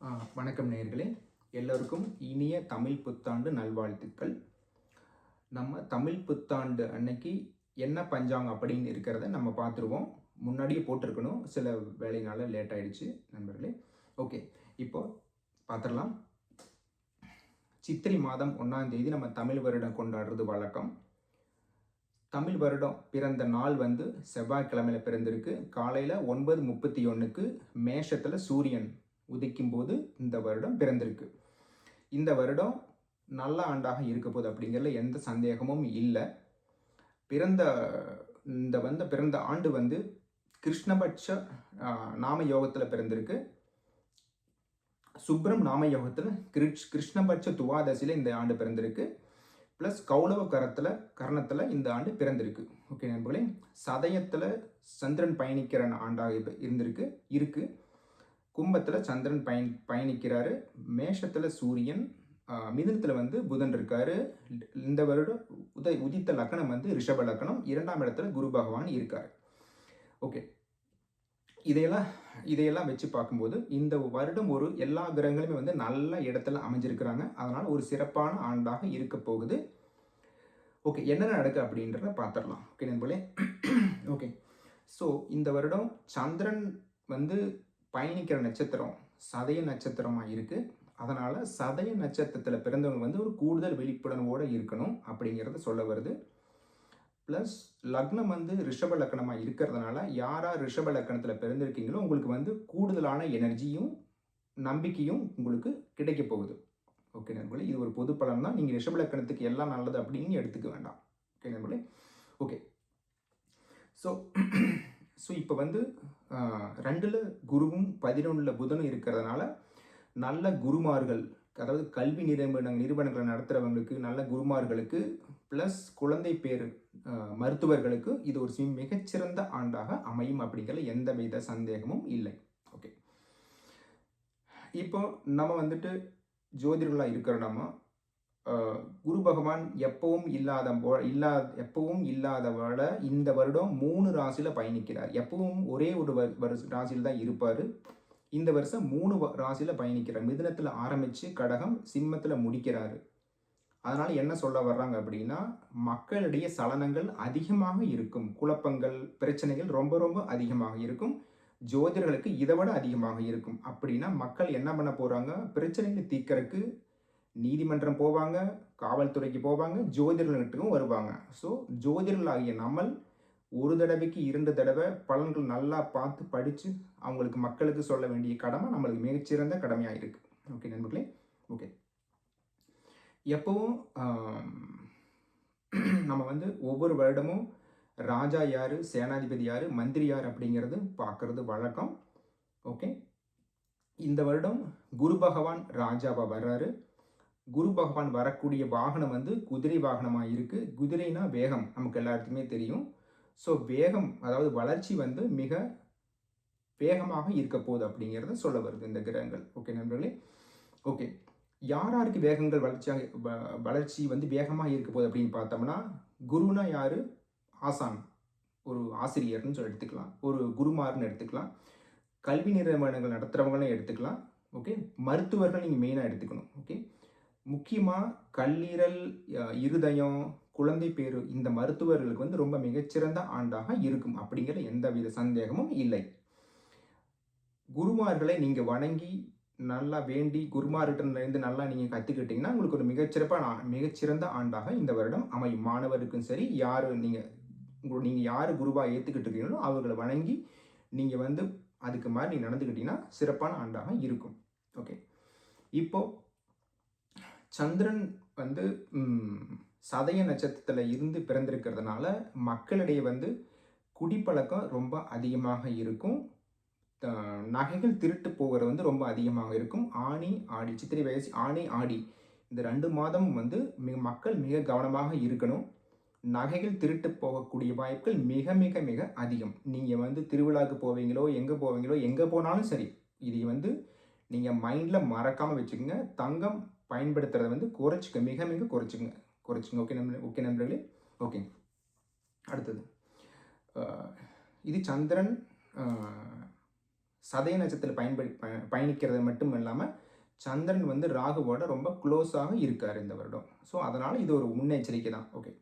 வணக்கம் நேயர்களே, எல்லோருக்கும் இனிய தமிழ் புத்தாண்டு நல்வாழ்த்துக்கள். நம்ம தமிழ் புத்தாண்டு அன்னைக்கு என்ன பஞ்சாங்கம் அப்படின்னு இருக்கிறத நம்ம பார்த்துருவோம். முன்னாடியே போட்டிருக்கணும், சில வேலையினால லேட் ஆயிடுச்சு நண்பர்களே. ஓகே, இப்போ பார்த்துடலாம். சித்திரை மாதம் 1ஆம் தேதி நம்ம தமிழ் வருடம் கொண்டாடுறது வழக்கம். தமிழ் வருடம் பிறந்த நாள் வந்து செவ்வாய்க்கிழமையில பிறந்திருக்கு. காலையில் 9:31க்கு மேஷத்தில் சூரியன் உதிக்கும் போது இந்த வருடம் பிறந்திருக்கு. இந்த வருடம் நல்ல ஆண்டாக இருக்க போகுது அப்படிங்கிறதுல எந்த சந்தேகமும் இல்லை. பிறந்த ஆண்டு வந்து கிருஷ்ணபட்ச நாம யோகத்தில் பிறந்திருக்கு. சுப்ரம் நாம யோகத்தில் கிருஷ்ணபட்ச துவாதசியில் இந்த ஆண்டு பிறந்திருக்கு. ப்ளஸ் கௌளவ கரணத்தில் இந்த ஆண்டு பிறந்திருக்கு. ஓகே நண்பர்களே, சதயத்தில் சந்திரன் பயணிக்கிற ஆண்டாக இருக்கு. கும்பத்தில் சந்திரன் பயணிக்கிறாரு. மேஷத்தில் சூரியன், மிதுனத்தில் வந்து புதன் இருக்காரு. இந்த வருடம் உதித்த லக்கணம் வந்து ரிஷப லக்கணம். 2ஆம் இடத்துல குரு பகவான் இருக்காரு. ஓகே, இதையெல்லாம் வச்சு பார்க்கும்போது இந்த வருடம் எல்லா கிரகங்களுமே வந்து நல்ல இடத்துல அமைஞ்சிருக்கிறாங்க. அதனால் ஒரு சிறப்பான ஆண்டாக இருக்க போகுது. ஓகே, என்ன நடக்கு அப்படின்றத பார்த்துடலாம். ஓகே நண்பர்களே. ஓகே, ஸோ இந்த வருடம் சந்திரன் வந்து பயணிக்கிற நட்சத்திரம் சதய நட்சத்திரமாக இருக்குது. அதனால் சதய நட்சத்திரத்தில் பிறந்தவங்க வந்து ஒரு கூடுதல் விழிப்புணர்வோடு இருக்கணும் அப்படிங்கிறத சொல்ல வருது. ப்ளஸ் லக்னம் வந்து ரிஷப லக்கணமாக இருக்கிறதுனால யாராக ரிஷப லக்கணத்தில் பிறந்திருக்கீங்களோ உங்களுக்கு வந்து கூடுதலான எனர்ஜியும் நம்பிக்கையும் உங்களுக்கு கிடைக்க போகுது. ஓகே நண்பர்களே, இது ஒரு பொது பலன் தான். நீங்கள் ரிஷப லக்கணத்துக்கு எல்லாம் நல்லது அப்படின்னு எடுத்துக்க வேண்டாம். ஓகே நண்பர்களே. ஓகே, ஸோ இப்போ வந்து 2ல் குருவும் 11ல் புதனும் இருக்கிறதுனால நல்ல குருமார்கள், அதாவது கல்வி நிறுவனங்களை நடத்துகிறவங்களுக்கு, நல்ல குருமார்களுக்கு ப்ளஸ் குழந்தை பேர் மருத்துவர்களுக்கு இது ஒரு மிகச்சிறந்த ஆண்டாக அமையும் அப்படிங்கிற எந்தவித சந்தேகமும் இல்லை. ஓகே, இப்போ நம்ம வந்துட்டு ஜோதிடர்களாக இருக்கிற நம்ம குரு பகவான் எப்பவும் இல்லாதவட இந்த வருடம் 3 ராசியில் பயணிக்கிறார். எப்பவும் ஒரே ஒரு ராசியில் தான் இருப்பார். இந்த வருஷம் 3 ராசியில் பயணிக்கிறார். மிதுனத்தில் ஆரம்பித்து கடகம், சிம்மத்தில் முடிக்கிறாரு. அதனால் என்ன சொல்ல வர்றாங்க அப்படின்னா, மக்களிடையே சலனங்கள் அதிகமாக இருக்கும். குழப்பங்கள், பிரச்சனைகள் ரொம்ப ரொம்ப அதிகமாக இருக்கும். ஜோதிடர்களுக்கு இதை விட அதிகமாக இருக்கும். அப்படின்னா மக்கள் என்ன பண்ண போகிறாங்க, பிரச்சனைகளை தீர்க்கறதுக்கு நீதிமன்றம் போவாங்க, காவல்துறைக்கு போவாங்க, ஜோதிடர்களுக்கும் வருவாங்க. ஸோ ஜோதிடர்களாகிய நம்ம ஒரு தடவைக்கு 2 தடவை பலன்கள் நல்லா பார்த்து படித்து அவங்களுக்கு மக்களுக்கு சொல்ல வேண்டிய கடமை நம்மளுக்கு மிகச்சிறந்த கடமையாக இருக்குது. ஓகே நண்பர்களே. ஓகே, எப்பவும் நம்ம வந்து ஒவ்வொரு வருடமும் ராஜா யார், சேனாதிபதி யார், மந்திரி யார் அப்படிங்கிறது பார்க்கறது வழக்கம். ஓகே, இந்த வருடம் குரு பகவான் ராஜாவாக வர்றாரு. குரு பகவான் வரக்கூடிய வாகனம் வந்து குதிரை வாகனமாக இருக்குது. குதிரைனா வேகம் நமக்கு எல்லாத்துக்குமே தெரியும். ஸோ வேகம், அதாவது வளர்ச்சி வந்து மிக வேகமாக இருக்க போகுது அப்படிங்கிறத சொல்ல வருது இந்த கிரகங்கள். ஓகே நண்பர்களே. ஓகே, யாருக்கு வேகங்கள் வளர்ச்சி வந்து வேகமாக இருக்க போகுது அப்படின்னு பார்த்தோம்னா, குருனா யார், ஆசான், ஒரு ஆசிரியர்னு சொல்லி எடுத்துக்கலாம், ஒரு குருமார்னு எடுத்துக்கலாம், கல்வி நிறுவனங்கள் நடத்துகிறவங்களும் எடுத்துக்கலாம். ஓகே, மருத்துவர்கள் நீங்கள் மெயினாக எடுத்துக்கணும். ஓகே, முக்கியமாக கல்லீரல், இருதயம், குழந்தை பேரு இந்த மருத்துவர்களுக்கு வந்து ரொம்ப மிகச்சிறந்த ஆண்டாக இருக்கும் அப்படிங்கிற எந்தவித சந்தேகமும் இல்லை. குருமார்களை நீங்கள் வணங்கி நல்லா வேண்டி குருமார்கிட்டருந்து நல்லா நீங்கள் கற்றுக்கிட்டிங்கன்னா உங்களுக்கு ஒரு மிகச்சிறந்த ஆண்டாக இந்த வருடம் அமையும். மாணவருக்கும் சரி, நீங்கள் யார் குருவாக ஏற்றுக்கிட்டு இருக்கீங்களோ அவர்களை வணங்கி நீங்கள் வந்து அதுக்கு மாதிரி நீங்கள் நடந்துக்கிட்டீங்கன்னா சிறப்பான ஆண்டாக இருக்கும். ஓகே, இப்போது சந்திரன் வந்து சதய நட்சத்திரத்தில் இருந்து பிறந்திருக்கிறதுனால மக்களிடையே வந்து குடிப்பழக்கம் ரொம்ப அதிகமாக இருக்கும். நகைகள் திருட்டு போகிறது வந்து ரொம்ப அதிகமாக இருக்கும். ஆனி ஆடி, சித்திரை வயசு ஆனி ஆடி இந்த 2 மாதம் வந்து மக்கள் மிக கவனமாக இருக்கணும். நகைகள் திருட்டு போகக்கூடிய வாய்ப்புகள் மிக மிக மிக அதிகம். நீங்கள் வந்து திருவிழாவுக்கு போவீங்களோ, எங்கே போனாலும் சரி, இதை வந்து நீங்கள் மைண்டில் மறக்காமல் வச்சுக்கோங்க. தங்கம் பயன்படுத்துறதை வந்து மிக மிக குறைச்சிங்க. ஓகே நண்பர்களே. ஓகே, அடுத்தது இது சந்திரன் சதய நட்சத்திரத்தில் பயணிக்கிறது மட்டும் இல்லாமல் சந்திரன் வந்து ராகுவோட ரொம்ப க்ளோஸாக இருக்கார் இந்த வருடம். ஸோ அதனால் இது ஒரு முன்னெச்சரிக்கை தான். ஓகே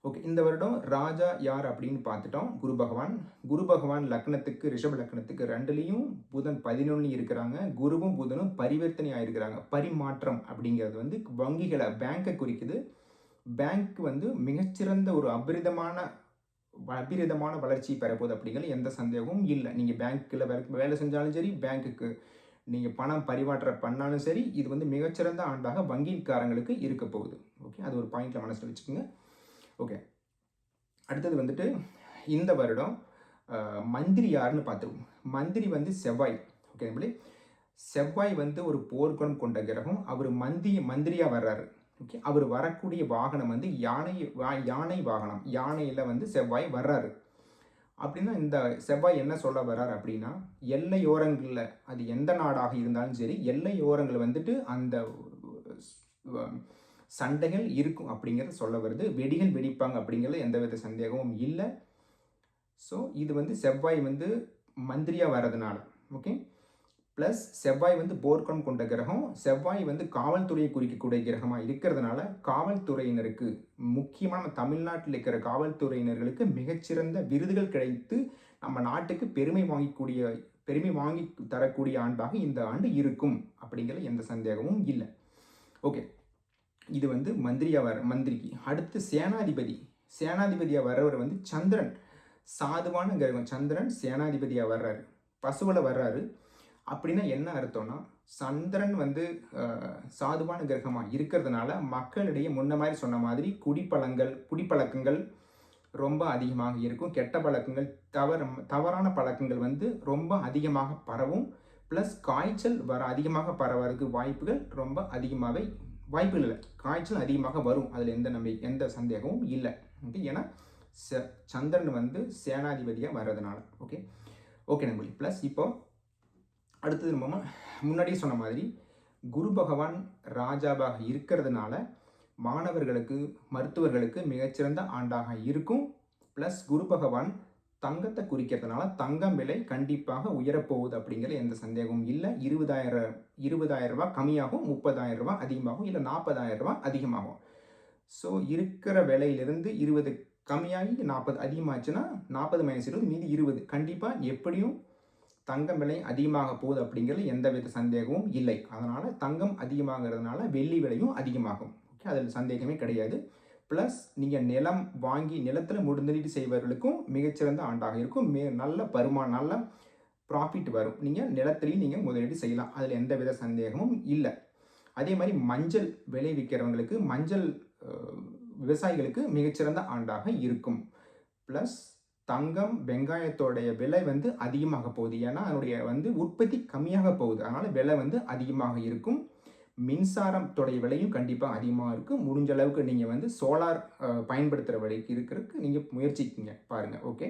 ஓகே இந்த வருடம் ராஜா யார் அப்படின்னு பார்த்துட்டோம். குரு பகவான். குரு பகவான் லக்னத்துக்கு ரிஷப லக்னத்துக்கு 2லேயும் புதன் 11 இருக்கிறாங்க. குருவும் புதனும் பரிவர்த்தனை ஆயிருக்கிறாங்க. பரிமாற்றம் அப்படிங்கிறது வந்து வங்கிகளை பேங்கை குறிக்குது. பேங்க் வந்து மிகச்சிறந்த ஒரு அபிரிதமான வளர்ச்சி பெறப்போகுது அப்படிங்கிறது எந்த சந்தேகமும் இல்லை. நீங்கள் பேங்க்கில் வேலை செஞ்சாலும் சரி, பேங்க்குக்கு நீங்கள் பணம் பரிமாற்றம் பண்ணாலும் சரி, இது வந்து மிகச்சிறந்த ஆண்டாக வங்கிக்காரங்களுக்கு இருக்க போகுது. ஓகே அது ஒரு பாயிண்ட்டில் மனசில் வச்சுக்கோங்க. ஓகே அடுத்தது வந்துட்டு இந்த வருடம் மந்திரி யாருன்னு பார்த்துருவோம். மந்திரி வந்து செவ்வாய். ஓகே செவ்வாய் வந்து ஒரு போர்க்குணம் கொண்ட கிரகம். அவர் மந்திரியாக வர்றாரு. ஓகே அவர் வரக்கூடிய வாகனம் வந்து யானை வாகனம். யானையில் வந்து செவ்வாய் வர்றாரு. அப்படின்னா இந்த செவ்வாய் என்ன சொல்ல வர்றார் அப்படின்னா, எல்லையோரங்களில் அது எந்த நாடாக இருந்தாலும் சரி, எல்லையோரங்கள் வந்துட்டு அந்த சண்டைகள் இருக்கும் அப்படிங்கிறத சொல்ல வருது. வெடிகள் வெடிப்பாங்க அப்படிங்கிறது எந்தவித சந்தேகமும் இல்லை. ஸோ இது வந்து செவ்வாய் வந்து மந்திரியாக வர்றதுனால. ஓகே ப்ளஸ் செவ்வாய் வந்து போர்க்குணம் கொண்ட கிரகம். செவ்வாய் வந்து காவல்துறையை குறிக்கக்கூடிய கிரகமாக இருக்கிறதுனால காவல்துறையினருக்கு, முக்கியமான தமிழ்நாட்டில் இருக்கிற காவல்துறையினர்களுக்கு மிகச்சிறந்த விருதுகள் கிடைத்து நம்ம நாட்டுக்கு பெருமை வாங்கி தரக்கூடிய ஆண்டாக இந்த ஆண்டு இருக்கும் அப்படிங்கிற எந்த சந்தேகமும் இல்லை. ஓகே இது வந்து மந்திரிக்கு அடுத்து சேனாதிபதியாக வர்றவர் வந்து சந்திரன். சாதுவான கிரகம் சந்திரன் சேனாதிபதியாக வர்றாரு. பசுவில் வர்றாரு. அப்படின்னா என்ன அர்த்தம்னா, சந்திரன் வந்து சாதுவான கிரகமாக இருக்கிறதுனால மக்களிடையே முன்ன மாதிரி சொன்ன மாதிரி குடிப்பழக்கங்கள் ரொம்ப அதிகமாக இருக்கும். கெட்ட பழக்கங்கள், தவறான பழக்கங்கள் வந்து ரொம்ப அதிகமாக பரவும். ப்ளஸ் காய்ச்சல் அதிகமாக பரவறதுக்கு வாய்ப்புகள் ரொம்ப அதிகமாகவே வாய்ப்புகள் இல்லை. காய்ச்சல் அதிகமாக வரும். அதில் எந்த சந்தேகமும் இல்லை. ஓகே ஏன்னா சந்திரன் வந்து சேனாதிபதியாக வர்றதுனால. ஓகே நம்பி ப்ளஸ் இப்போ அடுத்தது நம்ம முன்னாடியே சொன்ன மாதிரி குரு பகவான் ராஜாவாக இருக்கிறதுனால மாணவர்களுக்கு, மருத்துவர்களுக்கு மிகச்சிறந்த ஆண்டாக இருக்கும். ப்ளஸ் குரு பகவான் தங்கத்தை குறிக்கிறதுனால தங்கம் விலை கண்டிப்பாக உயரப்போகுது அப்படிங்கிற எந்த சந்தேகமும் இல்லை. 20,000 ரூபாய் கம்மியாகும், 30,000 ரூபாய் அதிகமாகும், இல்லை 40,000 ரூபாய் அதிகமாகும். ஸோ இருக்கிற விலையிலிருந்து 20 கம்மியாகி 40 அதிகமாச்சுன்னா 40 - 20 மீதி 20. கண்டிப்பாக எப்படியும் தங்கம் விலை அதிகமாக போகுது அப்படிங்கிறது எந்தவித சந்தேகமும் இல்லை. அதனால் தங்கம் அதிகமாகிறதுனால வெள்ளி விலையும் அதிகமாகும். ஓகே அதில் சந்தேகமே கிடையாது. ப்ளஸ் நீங்கள் நிலம் வாங்கி நிலத்தில் முதலீடு செய்பவர்களுக்கும் மிகச்சிறந்த ஆண்டாக இருக்கும். நல்ல ப்ராஃபிட் வரும். நீங்கள் நிலத்திலையும் நீங்கள் முதலீடு செய்யலாம். அதில் எந்தவித சந்தேகமும் இல்லை. அதே மாதிரி மஞ்சள் விளைவிக்கிறவங்களுக்கு, மஞ்சள் விவசாயிகளுக்கு மிகச்சிறந்த ஆண்டாக இருக்கும். ப்ளஸ் தங்கம், வெங்காயத்தோடைய விலை வந்து அதிகமாக போகுது. ஏன்னா அதனுடைய வந்து உற்பத்தி கம்மியாக போகுது. அதனால் விலை வந்து அதிகமாக இருக்கும். மின்சாரத்தோடைய விலையும் கண்டிப்பாக அதிகமாக இருக்கும். முடிஞ்ச அளவுக்கு நீங்கள் வந்து சோலார் பயன்படுத்துகிற விலைக்கு இருக்கிறதுக்கு நீங்கள் முயற்சிக்கிங்க பாருங்கள். ஓகே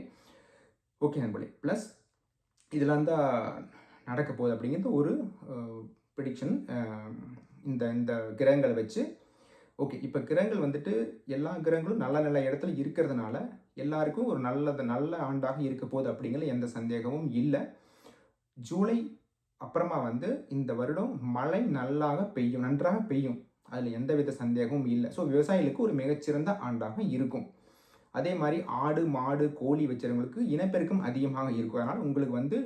நண்பர்களே. ப்ளஸ் இதெல்லாம் தான் நடக்க போகுது அப்படிங்கிறது ஒரு ப்ரெடிக்ஷன் இந்த கிரகங்களை வச்சு. ஓகே இப்போ கிரகங்கள் வந்துட்டு எல்லா கிரகங்களும் நல்ல இடத்துல இருக்கிறதுனால எல்லாருக்கும் ஒரு நல்ல ஆண்டாக இருக்க போகுது அப்படிங்கிற எந்த சந்தேகமும் இல்லை. ஜூலை அப்புறமா வந்து இந்த வருடம் மழை நன்றாக பெய்யும். அதில் எந்தவித சந்தேகமும் இல்லை. ஸோ விவசாயிகளுக்கு ஒரு மிகச்சிறந்த ஆண்டாக இருக்கும். அதே மாதிரி ஆடு, மாடு, கோழி வச்சுறவங்களுக்கு இனப்பெருக்கம் அதிகமாக இருக்கும். அதனால் உங்களுக்கு வந்து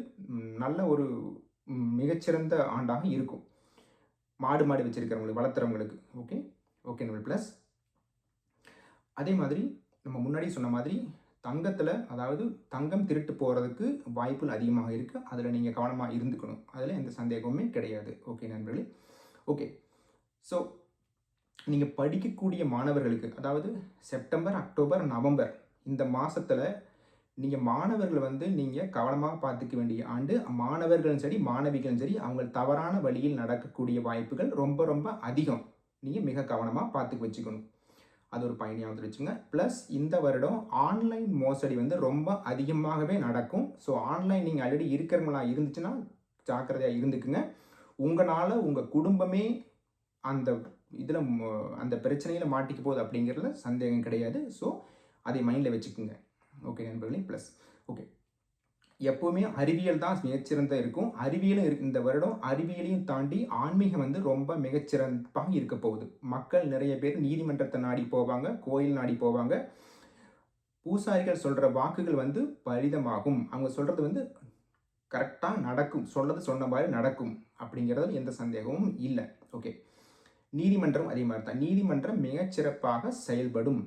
நல்ல ஒரு மிகச்சிறந்த ஆண்டாக இருக்கும். மாடு வச்சுருக்கிறவங்களுக்கு, வளர்த்துறவங்களுக்கு. ஓகே நம்ம ப்ளஸ் அதே மாதிரி நம்ம முன்னாடி சொன்ன மாதிரி தங்கத்தில், அதாவது தங்கம் திருட்டு போகிறதுக்கு வாய்ப்புகள் அதிகமாக இருக்குது. அதில் நீங்கள் கவனமாக இருந்துக்கணும். அதில் எந்த சந்தேகமுமே கிடையாது. ஓகே நண்பர்களே. ஓகே ஸோ நீங்கள் படிக்கக்கூடிய மாணவர்களுக்கு, அதாவது செப்டம்பர், அக்டோபர், நவம்பர் இந்த மாதத்தில் நீங்கள் மாணவர்கள் வந்து நீங்கள் கவனமாக பார்த்துக்க வேண்டிய ஆண்டு. மாணவர்களும் சரி, மாணவிகளும் சரி, அவங்க தவறான வழியில் நடக்கக்கூடிய வாய்ப்புகள் ரொம்ப அதிகம். நீங்கள் மிக கவனமாக பார்த்து வச்சுக்கணும். அது ஒரு பயணியாக வச்சுங்க. ப்ளஸ் இந்த வருடம் ஆன்லைன் மோசடி வந்து ரொம்ப அதிகமாகவே நடக்கும். ஸோ ஆன்லைன் நீங்கள் ஆல்ரெடி இருக்கிறவங்களா இருந்துச்சுன்னா ஜாக்கிரதையாக இருந்துக்குங்க. உங்களால் உங்கள் குடும்பமே அந்த பிரச்சனையில் மாட்டிக்க போகுது அப்படிங்கிறதுல சந்தேகம் கிடையாது. ஸோ அதை மைண்டில் வச்சுக்கோங்க. ஓகே நண்பர்களே. ப்ளஸ் ஓகே எப்பவுமே அறிவியல் தான் மிகச்சிறந்த இருக்கும். அறிவியலும் இந்த வருடம் அறிவியலையும் தாண்டி ஆன்மீகம் வந்து ரொம்ப மிகச்சிறப்பாக இருக்க போகுது. மக்கள் நிறைய பேர் நீதிமன்றத்தை நாடி போவாங்க, கோயில் நாடி போவாங்க. பூசாரிகள் சொல்ற வாக்குகள் வந்து பலிதமாகும். அவங்க சொல்றது வந்து கரெக்டா நடக்கும். சொல்லது சொன்ன மாரி நடக்கும். அப்படிங்கிறதுல எந்த சந்தேகமும் இல்ல. ஓகே. நீதிமன்றம் அதே மாரி தான். நீதிமன்றம் மிகச்சிறப்பாக செயல்படும்.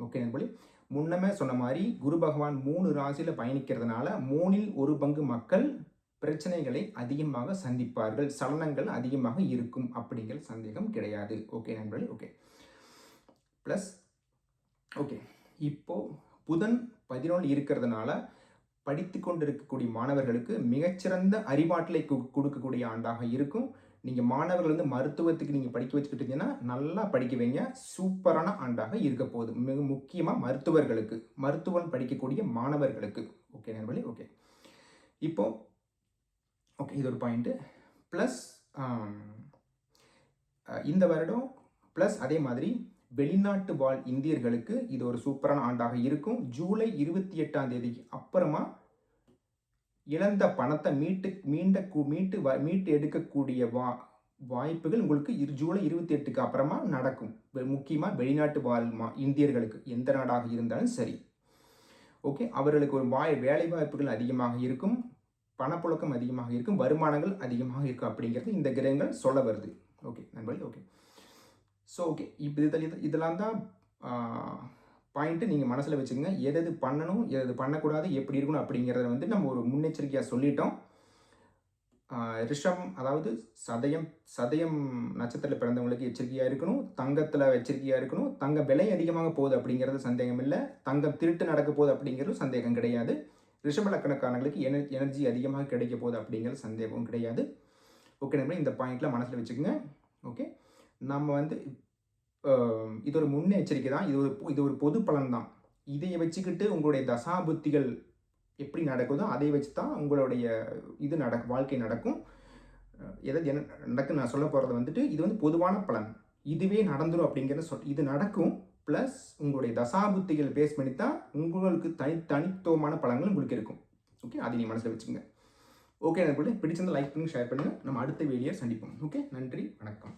ஓகே நண்பர்களே. முன்னமே சொன்ன மாரி குரு பகவான் 3 ராசியில பயணிக்கிறதுனால 3ல் 1 பங்கு மக்கள் பிரச்சனைகளை அதிகமாக சந்திப்பார்கள். சலனங்கள் அதிகமாக இருக்கும் அப்படிங்கிற சந்தேகம் கிடையாது. ஓகே நண்பர்களே. ஓகே. Plus okay. இப்போ புதன் 11 இருக்கிறதுனால படித்துக் கொண்டிருக்கக்கூடிய மாணவர்களுக்கு மிகச்சிறந்த அறிவாற்றலை கொடுக்கக்கூடிய ஆண்டாக இருக்கும். நீங்கள் மாணவர்கள் வந்து மருத்துவத்துக்கு நீங்கள் படிக்க வச்சுக்கிட்டீங்கன்னா நல்லா படிக்க வைங்க. சூப்பரான ஆண்டாக இருக்க போகுது. மிக முக்கியமாக மருத்துவர்களுக்கு, மருத்துவம் படிக்கக்கூடிய மாணவர்களுக்கு. ஓகே நண்பர்களே. ஓகே. இப்போ ஓகே இது ஒரு பாயிண்ட்டு. ப்ளஸ் இந்த வருடம் ப்ளஸ் அதே மாதிரி வெளிநாட்டு வாழ் இந்தியர்களுக்கு இது ஒரு சூப்பரான ஆண்டாக இருக்கும். ஜூலை 28ஆம் தேதிக்கு அப்புறமா இழந்த பணத்தை மீட்டு எடுக்கக்கூடிய வாய்ப்புகள் உங்களுக்கு ஜூலை 28க்கு அப்புறமா நடக்கும். முக்கியமாக வெளிநாட்டு வாழ் இந்தியர்களுக்கு எந்த நாடாக இருந்தாலும் சரி. ஓகே. அவர்களுக்கு ஒரு வேலை வாய்ப்புகள் அதிகமாக இருக்கும், பணப்புழக்கம் அதிகமாக இருக்கும், வருமானங்கள் அதிகமாக இருக்கும் அப்படிங்கிறது இந்த கிரகங்கள் சொல்ல வருது. ஓகே நண்பர்களே. ஓகே. So okay. இப்போ இதெல்லாம் தான் பாயிண்ட்டு நீங்கள் மனசில் வச்சுக்கோங்க. எது பண்ணணும், எது பண்ணக்கூடாது, எப்படி இருக்கணும் அப்படிங்கிறத வந்து நம்ம ஒரு முன்னெச்சரிக்கையாக சொல்லிட்டோம். ரிஷம் அதாவது சதயம் நட்சத்திரத்தில் பிறந்தவங்களுக்கு எச்சரிக்கையாக இருக்கணும். தங்கத்தில் எச்சரிக்கையாக இருக்கணும். தங்க விலை அதிகமாக போகுது அப்படிங்கிறது சந்தேகம் இல்லை. தங்கம் திருட்டு நடக்க போகுது அப்படிங்கிறது சந்தேகம் கிடையாது. ரிஷப லக்கணக்காரங்களுக்கு எனர்ஜி அதிகமாக கிடைக்க போகுது அப்படிங்கிறது சந்தேகம் கிடையாது. ஓகே நண்பர்களே. இந்த பாயிண்ட்லாம் மனசில் வச்சுக்கோங்க. ஓகே. நம்ம வந்து இது ஒரு முன்னெச்சரிக்கை தான். இது ஒரு பொது பலன் தான். இதை வச்சுக்கிட்டு உங்களுடைய தசாபுத்திகள் எப்படி நடக்குதோ அதை வச்சு தான் உங்களுடைய வாழ்க்கை நடக்கும். என்ன நடக்குன்னு நான் சொல்ல போகிறது வந்துட்டு இது வந்து பொதுவான பலன். இதுவே நடந்துடும் அப்படிங்கிறத இது நடக்கும். ப்ளஸ் உங்களுடைய தசாபுத்திகள் பேஸ் பண்ணி தான் உங்களுக்கு தனித்துவமான பலன்கள் உங்களுக்கு இருக்கும். ஓகே. அதை நீங்கள் மனசில் வச்சுக்கோங்க. ஓகே நண்பர்களே. பிடிச்சிருந்தால் லைக் பண்ணி ஷேர் பண்ணுங்கள். நம்ம அடுத்த வீடியோ சந்திப்போம். ஓகே. நன்றி. வணக்கம்.